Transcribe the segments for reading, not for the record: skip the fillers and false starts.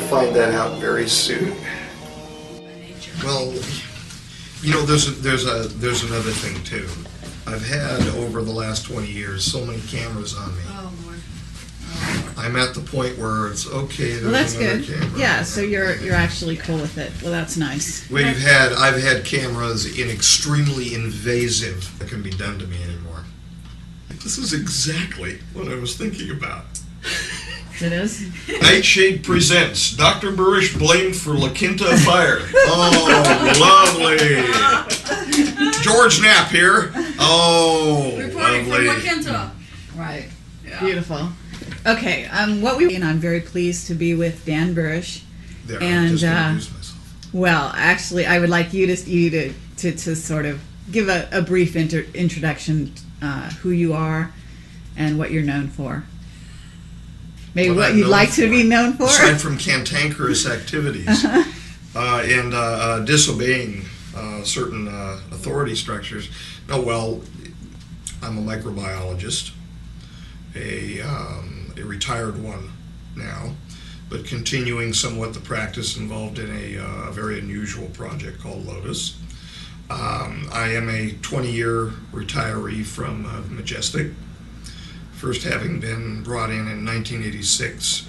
find that out very soon. Well, you know, there's another thing too. I've had over the last 20 years so many cameras on me. Oh, Lord. I'm at the point where it's okay. There's Well, that's another good. camera. Yeah, so you're actually cool with it. Well, that's nice. I've had cameras in extremely invasive that can be done to me anymore. This is exactly what I was thinking about. It is? Nightshade presents Dr. Burisch blamed for La Quinta fire. Oh, lovely. George Knapp here. Oh, Reporting lovely. from La Quinta. Right. Yeah. Beautiful. Okay, and I'm very pleased to be with Dan Burisch. There, And, I just introduced myself. Well, actually, I would like you to sort of give a brief introduction, who you are and what you're known for. Maybe what I'm you'd known like to be known for. Aside from cantankerous activities and disobeying certain authority structures. No, well, I'm a microbiologist, a retired one now, but continuing somewhat the practice involved in a very unusual project called Lotus. I am a 20-year retiree from Majestic, first having been brought in 1986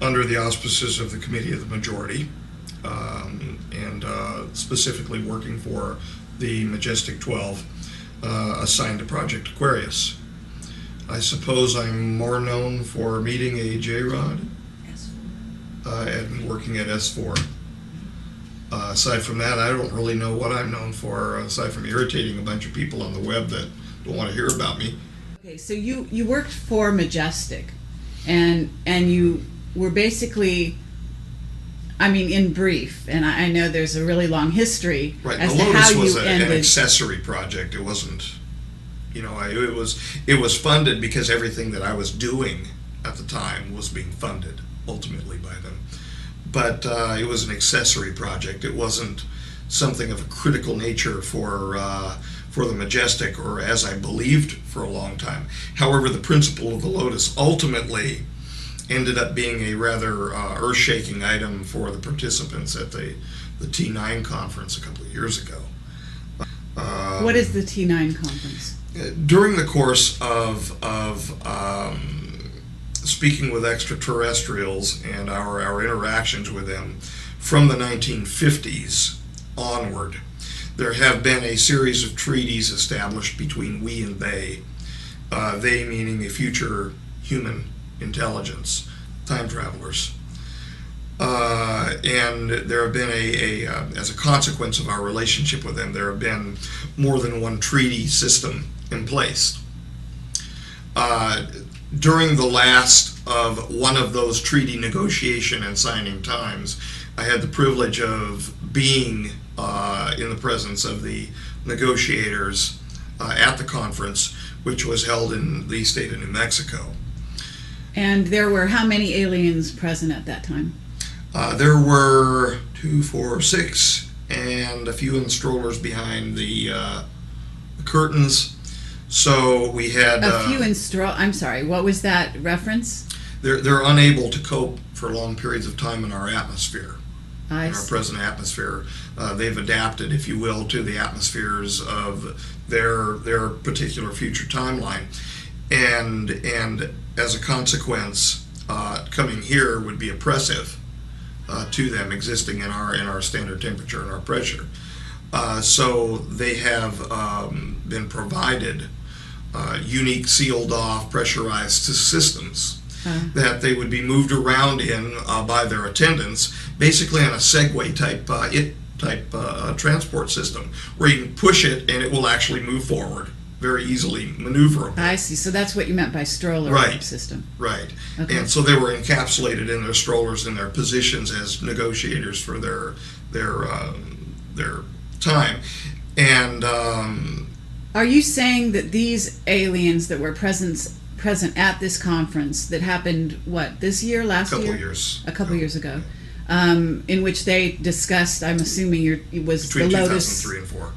under the auspices of the Committee of the Majority, and specifically working for the Majestic 12, assigned to Project Aquarius. I suppose I'm more known for meeting a J-Rod and working at S4. Aside from that, I don't really know what I'm known for, aside from irritating a bunch of people on the web that don't want to hear about me. Okay, so you worked for Majestic, and you were basically, I mean, in brief, and I know there's a really long history Right, as the to Lotus how was you an ended. accessory project. It wasn't, it was funded because everything that I was doing at the time was being funded ultimately by them. But it was an accessory project. It wasn't something of a critical nature for the Majestic, or as I believed for a long time. However, the principle of the Lotus ultimately ended up being a rather earth-shaking item for the participants at the T9 conference a couple of years ago. What is the T9 conference? During the course of speaking with extraterrestrials and our interactions with them from the 1950s onward, there have been a series of treaties established between we and they meaning a future human intelligence, time travelers. And there have been as a consequence of our relationship with them, there have been more than one treaty system in place. During the last of one of those treaty negotiation and signing times, I had the privilege of being in the presence of the negotiators at the conference, which was held in the state of New Mexico. And there were how many aliens present at that time? There were 2, 4, 6, and a few in the strollers behind the curtains. So we had A few in I'm sorry, what was that reference? They're unable to cope for long periods of time in our atmosphere. In our See. present atmosphere, they've adapted, if you will, to the atmospheres of their particular future timeline, and as a consequence, coming here would be oppressive to them, existing in our standard temperature and our pressure. So they have been provided unique, sealed off, pressurized systems that they would be moved around in by their attendants, basically on a Segway type transport system, where you can push it and it will actually move forward, very easily maneuverable. I see. So that's what you meant by stroller Right. system. Right. Okay. And so they were encapsulated in their strollers in their positions as negotiators for their time. And Are you saying that these aliens that were present at this conference that happened, what, this year, last year? years. A couple years ago, in which they discussed, I'm assuming it was Between the Lotus. 2003 and 4.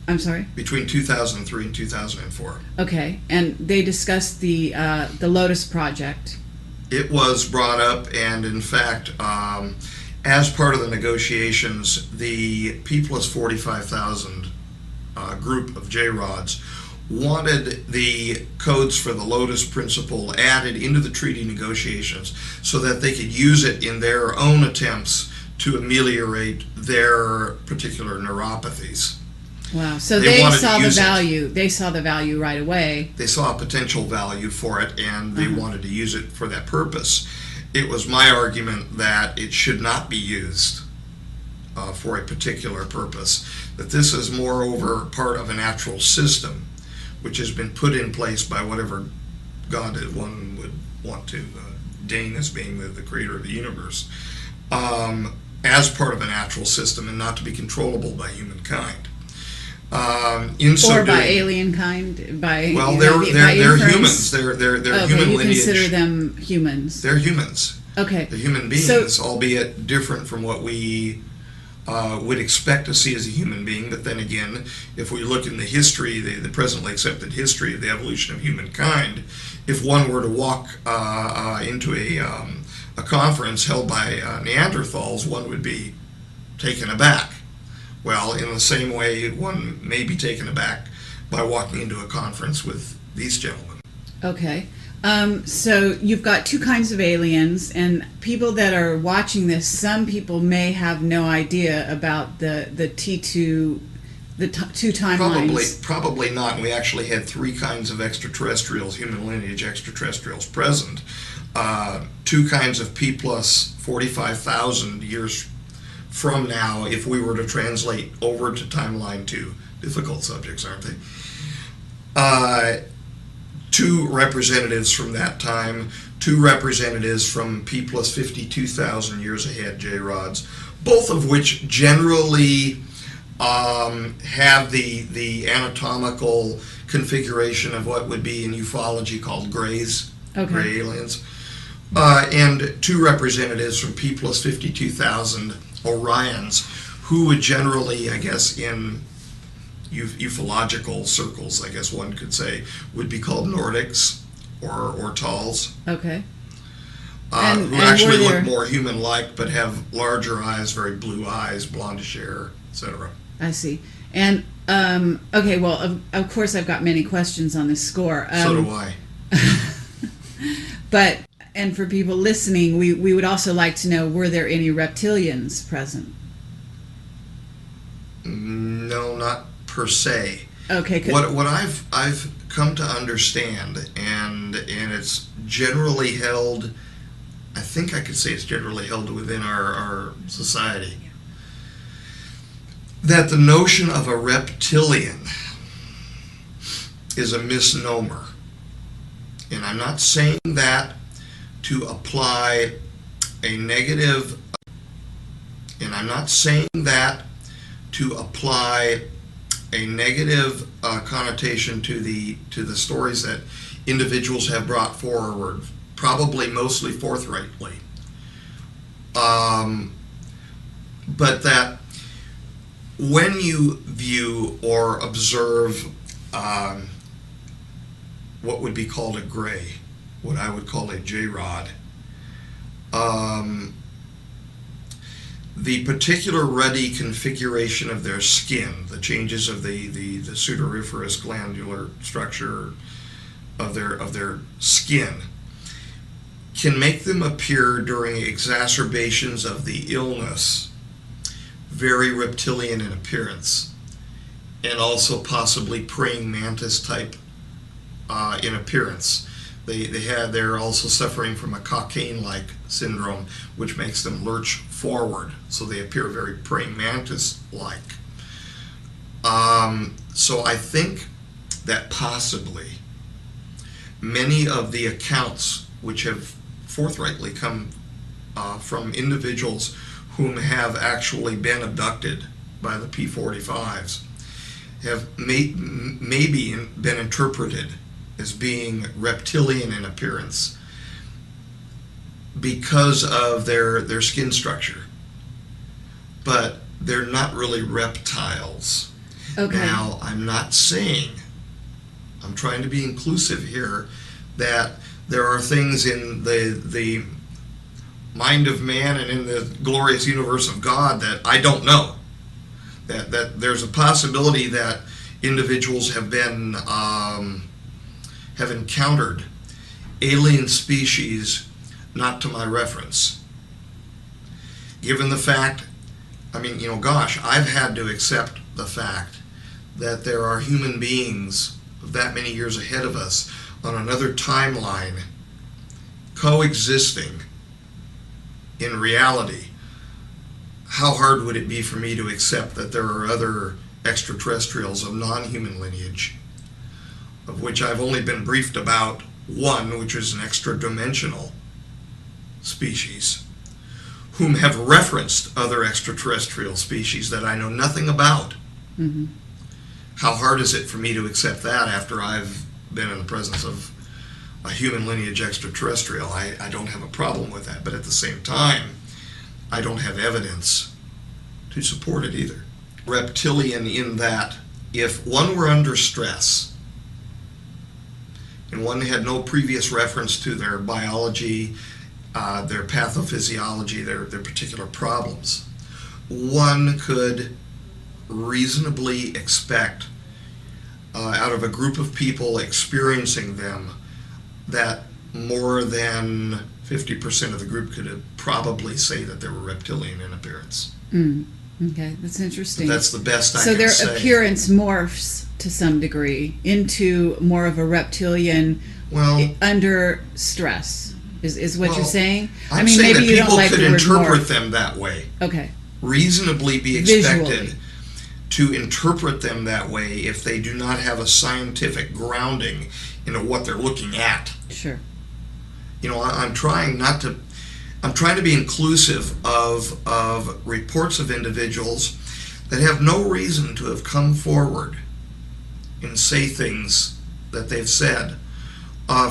I'm sorry? Between 2003 and 2004. Okay, and they discussed the Lotus project It was brought up, and in fact, as part of the negotiations, the P plus 45,000 group of J-Rods wanted the codes for the Lotus Principle added into the treaty negotiations so that they could use it in their own attempts to ameliorate their particular neuropathies. Wow. So They they wanted to saw the use it. value. They saw the value right away. They saw a potential value for it, and they wanted to use it for that purpose. It was my argument that it should not be used for a particular purpose, that this is moreover part of a natural system which has been put in place by whatever God that one would want to deign as being the creator of the universe, as part of a natural system and not to be controllable by humankind. Or by alien kind, by well, by they're inference? humans. They're Okay, human you lineage. consider them humans. They're humans. Okay. They're human beings, So- albeit different from what we would expect to see as a human being. But then again, if we look in the history, the presently accepted history of the evolution of humankind, if one were to walk into a conference held by Neanderthals, one would be taken aback. Well, in the same way, one may be taken aback by walking into a conference with these gentlemen. Okay. So you've got two kinds of aliens, and people that are watching this, some people may have no idea about the T2, two timelines. Probably not. And we actually had three kinds of extraterrestrials, human lineage extraterrestrials present. Two kinds of P plus 45,000 years from now, if we were to translate over to timeline 2. Difficult subjects, aren't they? Two representatives from that time, two representatives from P plus 52,000 years ahead, J-Rods, both of which generally have the anatomical configuration of what would be in ufology called grays, Okay. gray aliens, and two representatives from P plus 52,000 Orions, who would generally, I guess, in ufological circles, I guess one could say, would be called Nordics or Tals, Okay. who And actually were look there- more human-like but have larger eyes, very blue eyes, blondish hair, etc. I see. And okay, well, of course, I've got many questions on this score. So do I. But and for people listening, we would also like to know: were there any reptilians present? No, not per se. Okay. What I've come to understand, and it's generally held, I think I could say it's generally held within our society, that the notion of a reptilian is a misnomer. And I'm not saying that to apply a negative, and I'm not saying that to apply a negative connotation to the stories that individuals have brought forward, probably mostly forthrightly. But that when you view or observe what would be called a gray, what I would call a J-Rod, the particular ruddy configuration of their skin, the changes of the sudoriferous glandular structure of their skin, can make them appear during exacerbations of the illness very reptilian in appearance, and also possibly praying mantis type in appearance. They're also suffering from a cocaine-like syndrome, which makes them lurch forward, so they appear very praying mantis-like. So I think that possibly many of the accounts which have forthrightly come from individuals whom have actually been abducted by the P-45s have maybe been interpreted as being reptilian in appearance because of their skin structure, but they're not really reptiles. Okay. Now, I'm not saying, I'm trying to be inclusive here, that there are things in the mind of man and in the glorious universe of God that I don't know. That there's a possibility that individuals have been have encountered alien species not to my reference. Given the fact, gosh, I've had to accept the fact that there are human beings that many years ahead of us on another timeline coexisting in reality. How hard would it be for me to accept that there are other extraterrestrials of non-human lineage, of which I've only been briefed about one, which is an extra-dimensional species, whom have referenced other extraterrestrial species that I know nothing about. Mm-hmm. How hard is it for me to accept that after I've been in the presence of a human lineage extraterrestrial? I don't have a problem with that, but at the same time, I don't have evidence to support it either. Reptilian in that if one were under stress and one had no previous reference to their biology, their pathophysiology, their particular problems, one could reasonably expect out of a group of people experiencing them that more than 50% of the group could probably say that they were reptilian in appearance. Okay, that's interesting. That's the best I so can their say. appearance morphs to some degree into more of a reptilian under stress, is what you're saying? I'm saying maybe that you don't people like could the word interpret morph. them that way. Okay. Reasonably be expected Visually. to interpret them that way if they do not have a scientific grounding in what they're looking at. Sure. I'm trying to be inclusive of reports of individuals that have no reason to have come forward and say things that they've said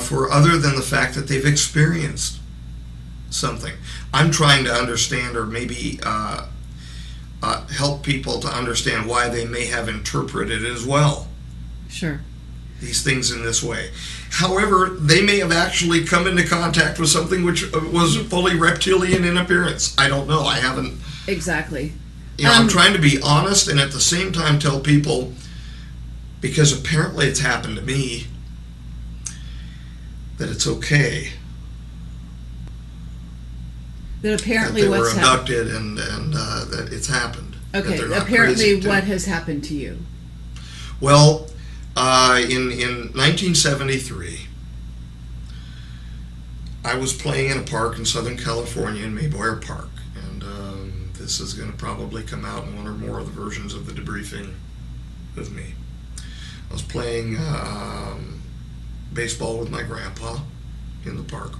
for other than the fact that they've experienced something. I'm trying to understand, or maybe help people to understand why they may have interpreted it as well. Sure. These things in this way. However, they may have actually come into contact with something which was fully reptilian in appearance. I don't know. I haven't. Exactly. I'm trying to be honest and at the same time tell people, because apparently it's happened to me, that it's okay. That apparently that they what's were abducted and that it's happened. Okay. That they're not Apparently, crazy, what too. has happened to you? Well, in 1973, I was playing in a park in Southern California in Mayboyer Park, and this is going to probably come out in one or more of the versions of the debriefing with me. I was playing baseball with my grandpa in the park,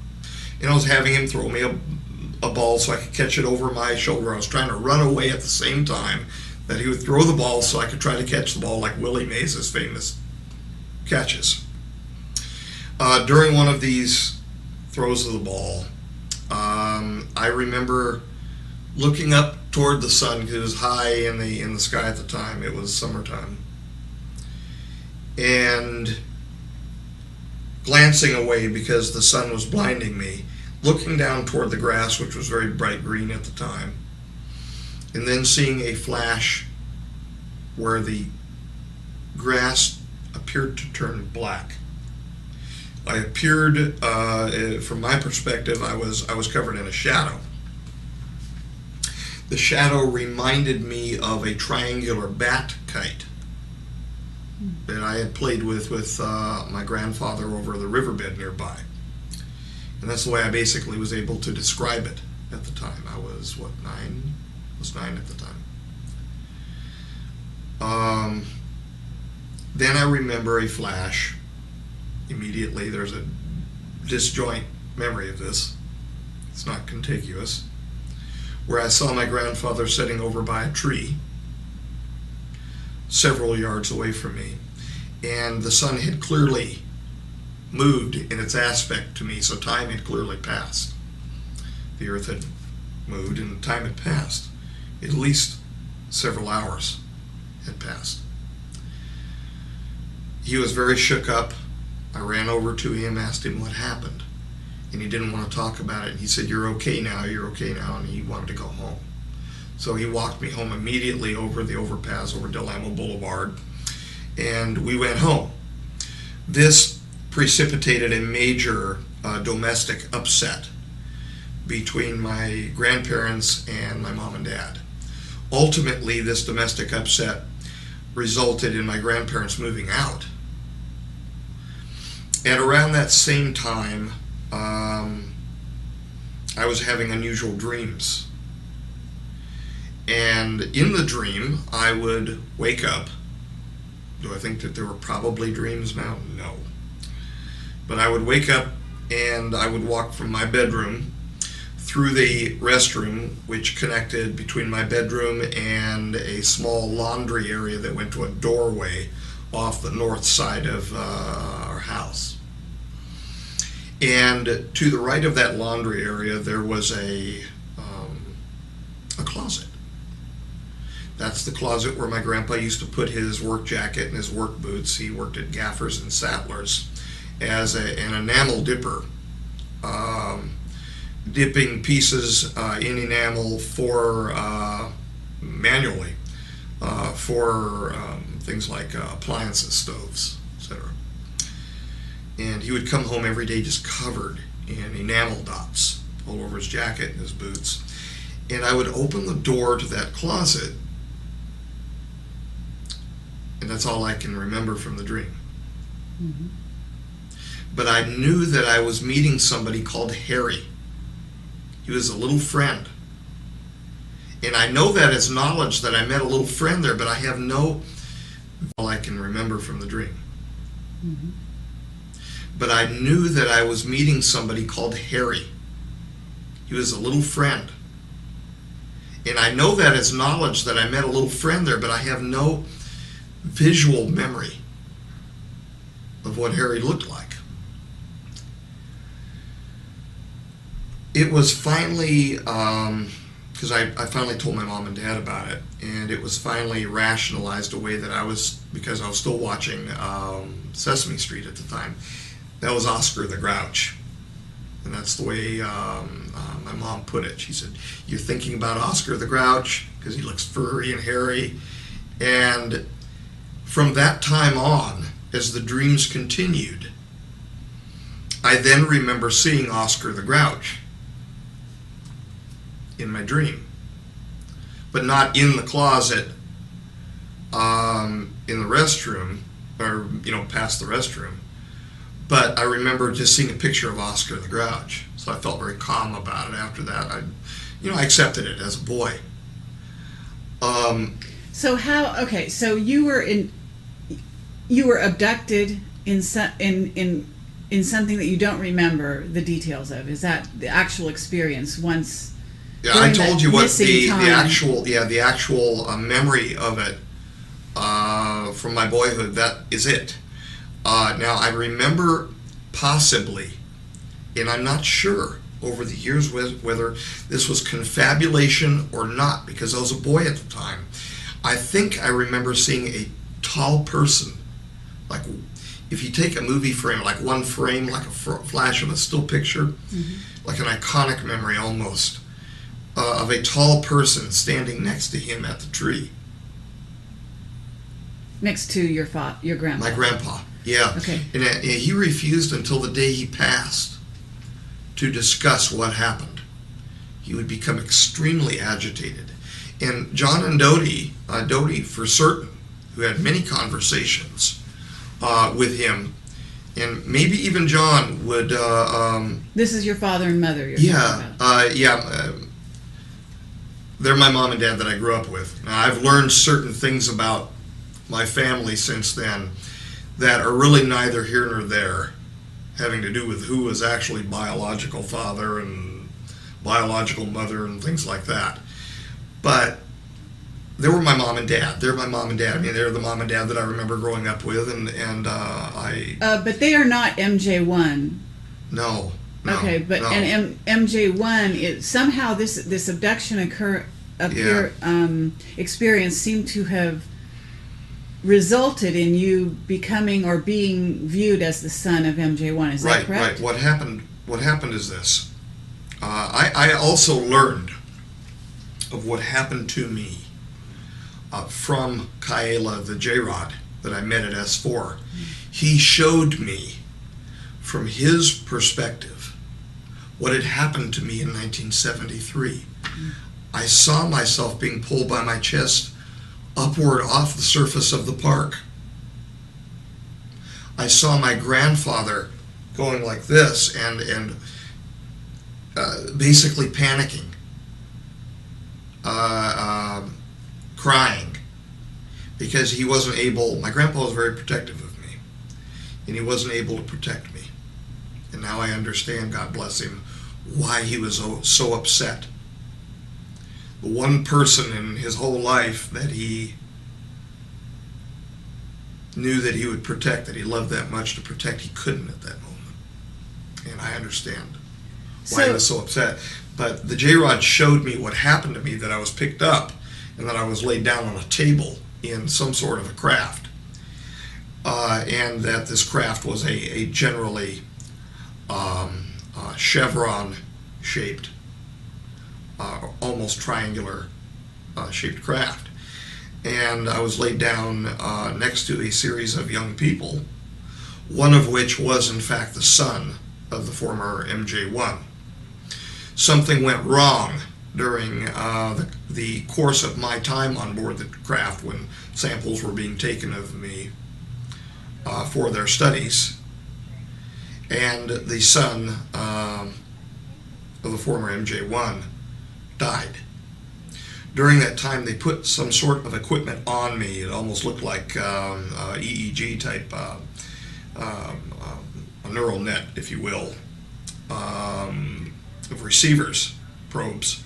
and I was having him throw me a ball so I could catch it over my shoulder. I was trying to run away at the same time that he would throw the ball so I could try to catch the ball like Willie Mays' famous catches. During one of these throws of the ball, I remember looking up toward the sun, because it was high in the sky at the time. It was summertime, and glancing away because the sun was blinding me, looking down toward the grass, which was very bright green at the time, and then seeing a flash where the grass appeared to turn black. I appeared, from my perspective, I was covered in a shadow. The shadow reminded me of a triangular bat kite that I had played with my grandfather over the riverbed nearby. And that's the way I basically was able to describe it at the time. I was, 9? I was 9 at the time. Then I remember a flash. Immediately, there's a disjoint memory of this. It's not contiguous. Where I saw my grandfather sitting over by a tree, several yards away from me, and the sun had clearly moved in its aspect to me, so time had clearly passed. The earth had moved and time had passed. At least several hours had passed. He was very shook up. I ran over to him, asked him what happened. and he didn't want to talk about it. He said, you're okay now, and he wanted to go home. So he walked me home immediately over the overpass over Del Amo Boulevard, and we went home. This precipitated a major domestic upset between my grandparents and my mom and dad. Ultimately, this domestic upset resulted in my grandparents moving out. And around that same time, I was having unusual dreams. And in the dream, I would wake up. Do I think that there were probably dreams now? No. But I would wake up and I would walk from my bedroom through the restroom, which connected between my bedroom and a small laundry area that went to a doorway off the north side of our house. And to the right of that laundry area, there was a closet. That's the closet where my grandpa used to put his work jacket and his work boots. He worked at Gaffers and Sattlers as an enamel dipper, dipping pieces in enamel for manually for things like appliances, stoves, etc. And he would come home every day just covered in enamel dots all over his jacket and his boots. And I would open the door to that closet, and that's all I can remember from the dream. Mm-hmm. But I knew that I was meeting somebody called Harry. He was a little friend. And I know that as knowledge that I met a little friend there, but I have no, all I can remember from the dream. Mm-hmm. But I knew that I was meeting somebody called Harry. He was a little friend. And I know that as knowledge that I met a little friend there, but I have no visual memory of what Harry looked like. It was finally, because I finally told my mom and dad about it, and it was finally rationalized away that because I was still watching Sesame Street at the time, that was Oscar the Grouch. And that's the way my mom put it. She said, you're thinking about Oscar the Grouch because he looks furry and hairy. And from that time on, as the dreams continued, I then remember seeing Oscar the Grouch in my dream, but not in the closet, in the restroom, or past the restroom. But I remember just seeing a picture of Oscar the Grouch, so I felt very calm about it. After that, I accepted it as a boy. So so you were abducted in something that you don't remember the details of. Is that the actual experience once? Yeah, I told you what the actual memory of it from my boyhood. That is it. Now I remember possibly, and I'm not sure over the years whether this was confabulation or not, because I was a boy at the time. I think I remember seeing a tall person, like if you take a movie frame, like one frame, like a flash of a still picture, mm-hmm. like an iconic memory almost, of a tall person standing next to him at the tree. Next to your grandpa. My grandpa, yeah. Okay. And he refused until the day he passed to discuss what happened. He would become extremely agitated. And John and Dodie for certain, who had many conversations with him, and maybe even John would... this is your father and mother you're talking about. They're my mom and dad that I grew up with. Now, I've learned certain things about my family since then that are really neither here nor there, having to do with who was actually biological father and biological mother and things like that. But they were my mom and dad. They're my mom and dad. I mean, they're the mom and dad that I remember growing up with, and I... But they are not MJ1. No. Okay, but no. And MJ1, somehow this abduction experience seemed to have resulted in you becoming or being viewed as the son of MJ1. Is that correct? Right. What what happened is this. I also learned of what happened to me from Kaela the J-Rod that I met at S4. He showed me from his perspective what had happened to me in 1973. I saw myself being pulled by my chest upward off the surface of the park. I saw my grandfather going like this and basically panicking, crying, because he wasn't able. My grandpa was very protective of me, and he wasn't able to protect me. And now I understand, God bless him, why he was so upset. The one person in his whole life that he knew that he would protect, that he loved that much to protect, he couldn't at that moment. And I understand why he was so upset. But the J-Rod showed me what happened to me, that I was picked up and that I was laid down on a table in some sort of a craft. And that this craft was a generally chevron-shaped, almost triangular shaped craft. And I was laid down next to a series of young people, one of which was in fact the son of the former MJ1. Something went wrong during the course of my time on board the craft when samples were being taken of me for their studies, and the son of the former MJ1 died. During that time, they put some sort of equipment on me. It almost looked like EEG type, a neural net, if you will, of receivers, probes,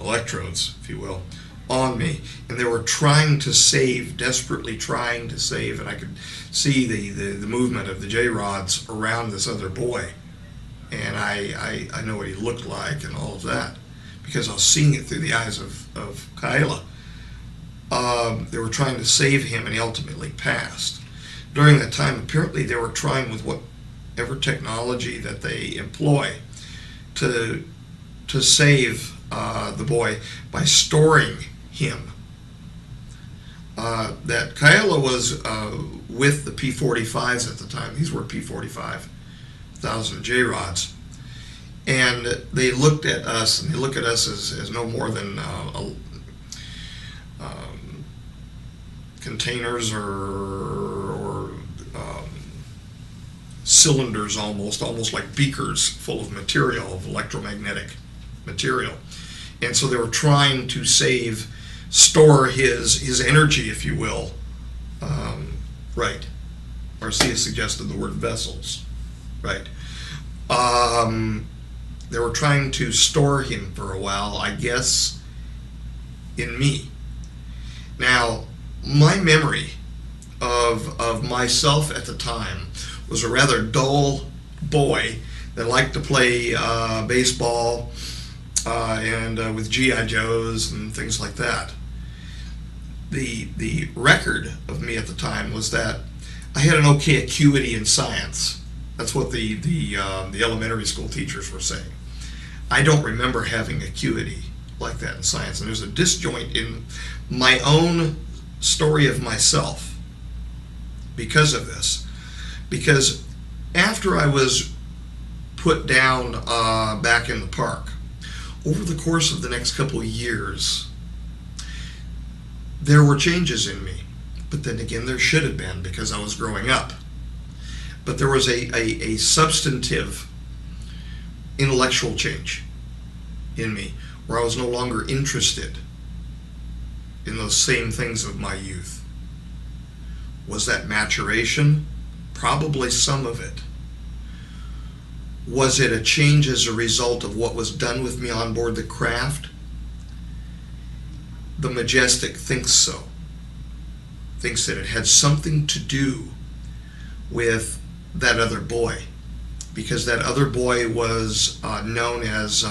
electrodes, if you will, on me. And they were trying to save, desperately trying to save, and I could see the movement of the J-rods around this other boy. And I know what he looked like and all of that, because I was seeing it through the eyes of Kaela. They were trying to save him, and he ultimately passed. During that time, apparently they were trying with whatever technology that they employ to save the boy by storing him. That Kaela was with the P-45s at the time. These were P-45,000 J-rods. And they looked at us, and they look at us as no more than containers or cylinders, almost like beakers full of material, of electromagnetic material. And so they were trying to store his energy, if you will. Right. Marcia suggested the word vessels. Right. They were trying to store him for a while, I guess, in me. Now, my memory of myself at the time was a rather dull boy that liked to play baseball and with G.I. Joes and things like that. The record of me at the time was that I had an okay acuity in science. That's what the elementary school teachers were saying. I don't remember having acuity like that in science, and there's a disjoint in my own story of myself because of this. Because after I was put down back in the park, over the course of the next couple of years, there were changes in me. But then again, there should have been, because I was growing up. But there was a substantive intellectual change in me, where I was no longer interested in those same things of my youth. Was that maturation? Probably some of it. Was it a change as a result of what was done with me on board the craft? The Majestic thinks so. Thinks that it had something to do with that other boy, because that other boy was known as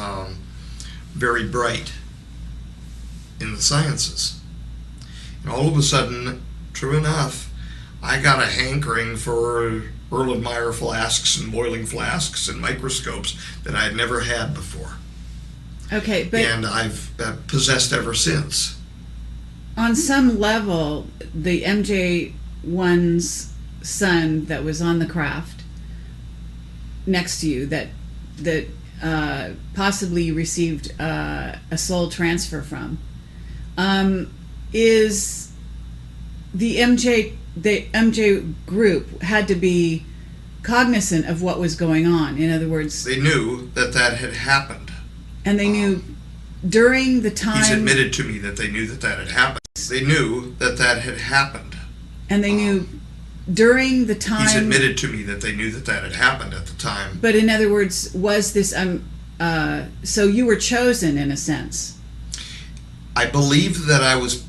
very bright in the sciences. And all of a sudden, true enough, I got a hankering for Erlenmeyer flasks and boiling flasks and microscopes that I had never had before. Okay, but And I've possessed ever since. on some level, the MJ1's son that was on the craft next to you, that possibly you received a soul transfer from, is the MJ group had to be cognizant of what was going on. In other words, They knew that had happened. and they knew during the time. He's admitted to me that they knew that had happened. They knew that had happened. And they knew during the time. He's admitted to me that they knew that had happened at the time. But in other words, was this so you were chosen in a sense? I believe that I was.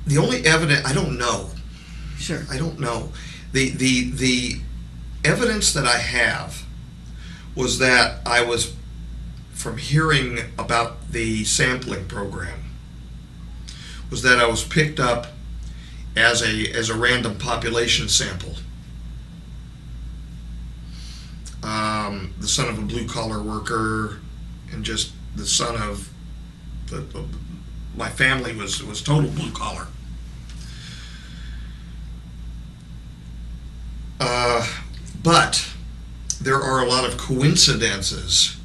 The only evidence, I don't know. Sure. I don't know. The evidence that I have was that I was, from hearing about the sampling program, was that I was picked up as a random population sample. The son of a blue-collar worker, and just the son of my family was total blue-collar. But there are a lot of coincidences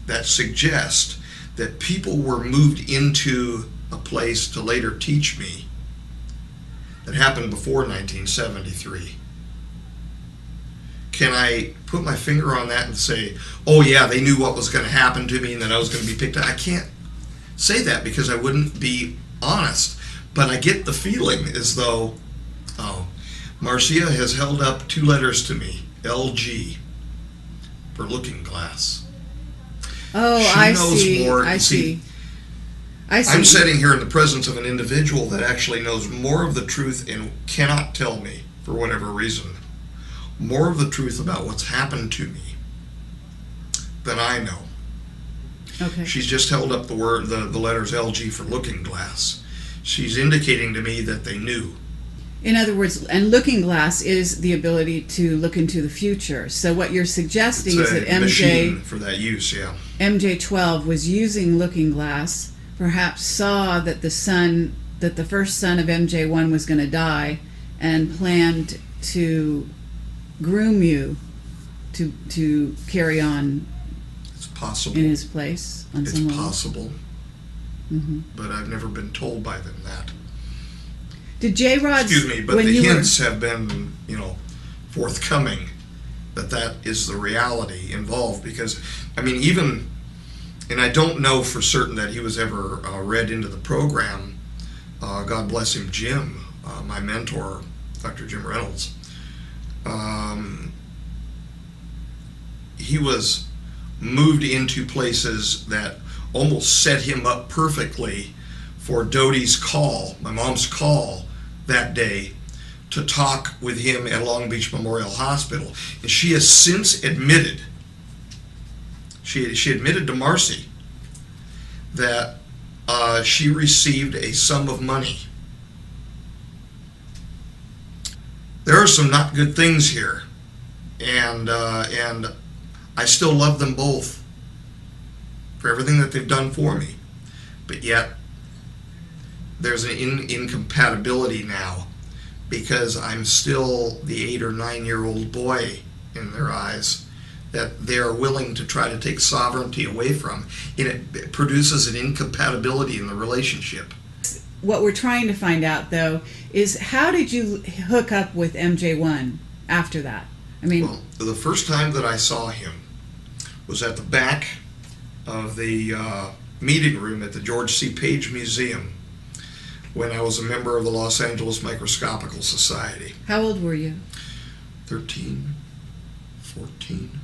that suggest that people were moved into a place to later teach me that happened before 1973. Can I put my finger on that and say, oh yeah, they knew what was going to happen to me and that I was going to be picked up? I can't say that because I wouldn't be honest. But I get the feeling as though, Marcia has held up 2 letters to me, LG, for Looking Glass. Oh, She I knows see. more. I see. I see. I'm sitting here in the presence of an individual that actually knows more of the truth and cannot tell me, for whatever reason, more of the truth about what's happened to me than I know. Okay. She's just held up the letters LG for Looking Glass. She's indicating to me that they knew. In other words, and Looking Glass is the ability to look into the future. So what you're suggesting is that machine for that use, yeah. MJ12 was using Looking Glass, perhaps saw that the first son of MJ1 was going to die, and planned to groom you to carry on It's possible. in his place on It's some level. possible. Mm-hmm. But I've never been told by them that. Did J-Rod's... Excuse me, but when the you hints have been, forthcoming that is the reality involved. Because, I mean, even, and I don't know for certain that he was ever read into the program. God bless him, Jim, my mentor, Dr. Jim Reynolds. He was moved into places that almost set him up perfectly for Dodie's call, my mom's call that day, to talk with him at Long Beach Memorial Hospital. And she has since admitted, she admitted to Marcy that she received a sum of money. There are some not good things here, and I still love them both for everything that they've done for me, but yet there's an incompatibility now, because I'm still the 8 or 9 year old boy in their eyes that they are willing to try to take sovereignty away from, and it produces an incompatibility in the relationship. What we're trying to find out, though, is how did you hook up with MJ1 after that? I mean, Well, the first time that I saw him was at the back of the meeting room at the George C. Page Museum when I was a member of the Los Angeles Microscopical Society. how old were you? 13, 14.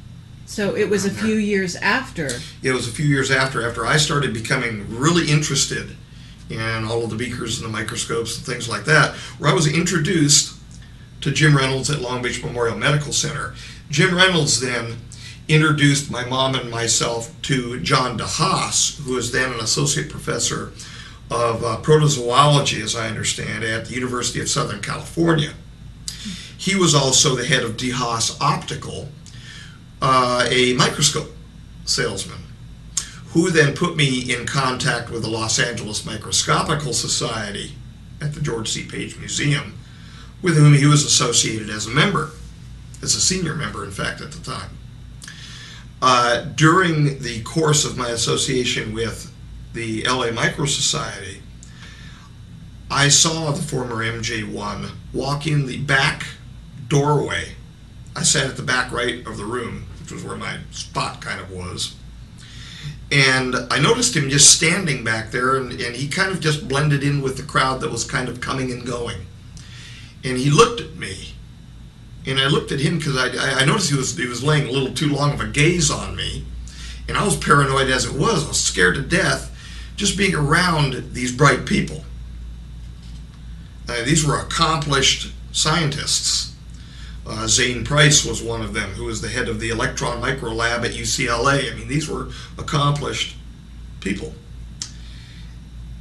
So it was a Around few there. years after. It was a few years after I started becoming really interested in all of the beakers and the microscopes and things like that, where I was introduced to Jim Reynolds at Long Beach Memorial Medical Center. Jim Reynolds then introduced my mom and myself to John DeHaas, who was then an associate professor of protozoology, as I understand, at the University of Southern California. he was also the head of DeHaas Optical, a microscope salesman, who then put me in contact with the Los Angeles Microscopical Society at the George C. Page Museum, with whom he was associated as a member, as a senior member, in fact, at the time. During the course of my association with the LA Micro Society, I saw the former MJ1 walk in the back doorway. I sat at the back right of the room, which was where my spot kind of was. And I noticed him just standing back there, and he kind of just blended in with the crowd that was kind of coming and going. And he looked at me, and I looked at him because I noticed he was laying a little too long of a gaze on me. And I was paranoid as it was. I was scared to death just being around these bright people. These were accomplished scientists. Zane Price was one of them, who was the head of the Electron Micro Lab at UCLA. I mean, these were accomplished people.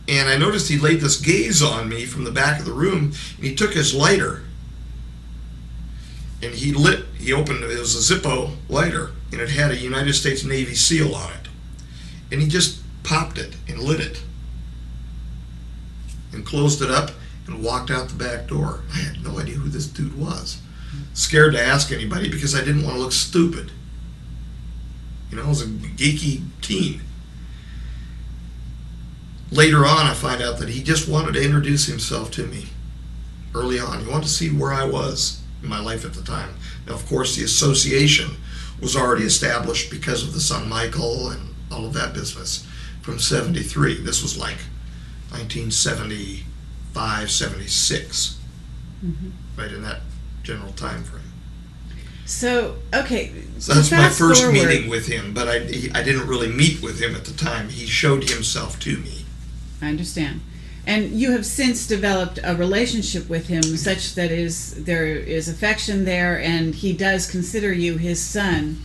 And I noticed he laid this gaze on me from the back of the room, and he took his lighter, and he opened, it was a Zippo lighter, and it had a United States Navy seal on it. And he just popped it and lit it, and closed it up, and walked out the back door. I had no idea who this dude was. Scared to ask anybody because I didn't want to look stupid. You know, I was a geeky teen. Later on, I find out that he just wanted to introduce himself to me early on. He wanted to see where I was in my life at the time. Now, of course, the association was already established because of the son Michael and all of that business from 73. This was like 1975, 76, right in that general time frame. So, okay. So that's my first forward. meeting with him, but I didn't really meet with him at the time. He showed himself to me. I understand. And you have since developed a relationship with him such that there is affection there, and he does consider you his son.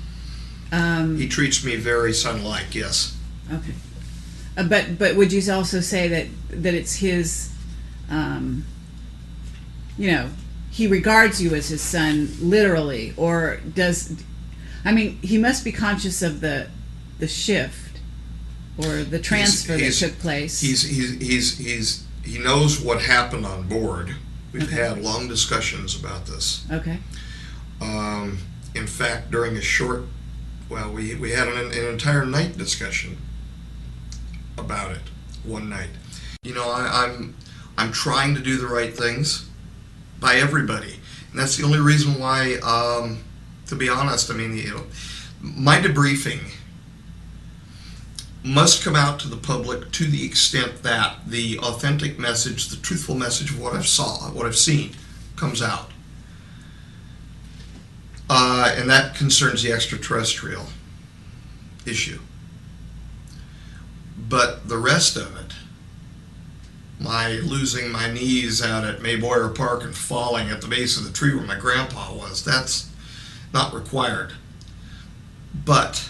He treats me very son-like, yes. Okay. But would you also say that it's his, he regards you as his son literally, or he must be conscious of the shift or the transfer that took place. He knows what happened on board. We've had long discussions about this. Okay. In fact, during we had an entire night discussion about it one night. You know, I'm trying to do the right things by everybody, and that's the only reason why. To be honest, I mean, my debriefing must come out to the public to the extent that the authentic message, the truthful message of what I've seen, comes out. And that concerns the extraterrestrial issue. But the rest of it, my losing my knees out at Mayboyer Park and falling at the base of the tree where my grandpa was, that's not required. But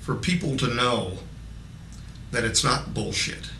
for people to know that it's not bullshit,